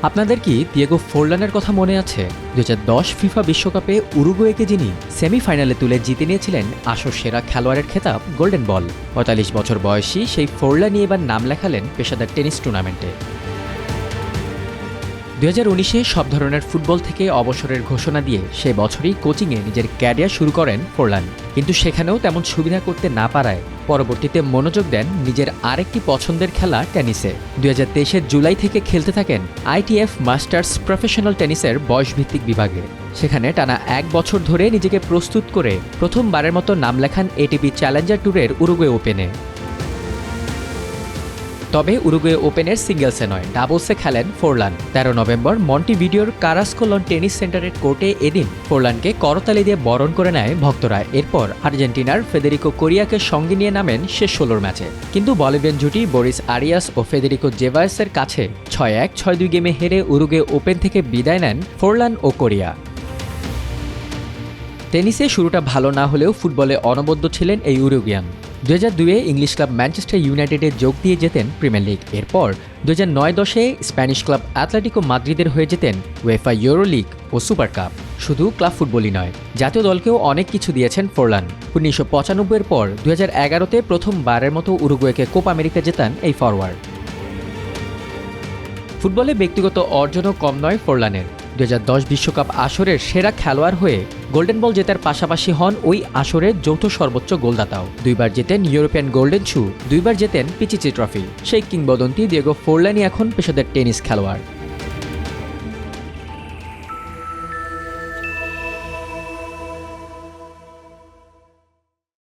আপনাদের কি দিয়েগো ফোরলানের কথা মনে আছে? 2010 ফিফা বিশ্বকাপে উরুগুয়েকে যিনি সেমিফাইনালে তুলে জিতে নিয়েছিলেন আসর সেরা খেলোয়াড়ের খেতাব গোল্ডেন বল। 45 বছর বয়সী সেই ফোরলানই এবার নাম লেখালেন পেশাদার টেনিস টুর্নামেন্টে। 2019-এ সব ধরনের ফুটবল থেকে অবসরের ঘোষণা দিয়ে সে বছরই কোচিংয়ে নিজের ক্যারিয়ার শুরু করেন ফোরলান। কিন্তু সেখানেও তেমন সুবিধা করতে না পারায় পরবর্তীতে মনোযোগ দেন নিজের আরেকটি পছন্দের খেলা টেনিসে। 2023-এর জুলাই থেকে খেলতে থাকেন ITF মাস্টার্স প্রফেশনাল টেনিসের বয়সভিত্তিক বিভাগে। সেখানে টানা 1 বছর ধরে নিজেকে প্রস্তুত করে প্রথমবারের মতো নাম লেখান ATP চ্যালেঞ্জার ট্যুরের উরুগুয়ে ওপেনে। তবে উরুগুয়ে ওপেনের সিঙ্গেলসে নয়, ডাবলসে খেলেন ফোরলান। 13 নভেম্বর মন্টিভিডিওর কারাসকোলন টেনিস সেন্টারের কোর্টে এদিন ফোরলানকে করতালি দিয়ে বরণ করে নেয় ভক্তরা। এরপর আর্জেন্টিনার ফেদেরিকো কোরিয়াকে সঙ্গে নিয়ে নামেন শেষ 16 ম্যাচে। কিন্তু বলিভিয়ান জুটি বরিস আরিয়াস ও ফেদেরিকো জেভায়েসের কাছে 6-1, 6-2 গেমে হেরে উরুগুয়ে ওপেন থেকে বিদায় নেন ফোরলান ও কোরিয়া। টেনিসে শুরুটা ভালো না হলেও ফুটবলে অনবদ্য ছিলেন এই উরুগুয়ান। 2002-এ ইংলিশ ক্লাব ম্যানচেস্টার ইউনাইটেডে যোগ দিয়ে যেতেন প্রিমিয়ার লিগ। এরপর 2009-10-এ স্প্যানিশ ক্লাব অ্যাটলেটিকো মাদ্রিদের হয়ে যেতেন উয়েফা ইউরো লিগ ও সুপার কাপ। শুধু ক্লাব ফুটবলই নয়, জাতীয় দলকেও অনেক কিছু দিয়েছেন ফোরলান। 1995-এর পর 2011-তে প্রথমবারের মতো উরুগুয়েকে কোপা আমেরিকা জেতান এই ফরওয়ার্ড। ফুটবলে ব্যক্তিগত অর্জনও কম নয় ফোরলানের। 2010 বিশ্বকাপ আসরের সেরা খেলোয়াড় হয়ে গোল্ডেন বল জেতার পাশাপাশি হন ওই আসরের যৌথ সর্বোচ্চ গোলদাতাও। 2বার জেতেন ইউরোপিয়ান গোল্ডেন শু, 2বার জেতেন পিচিচি ট্রফি। সেই কিংবদন্তি দিয়েগো ফোরলানই এখন পেশাদার টেনিস খেলোয়াড়।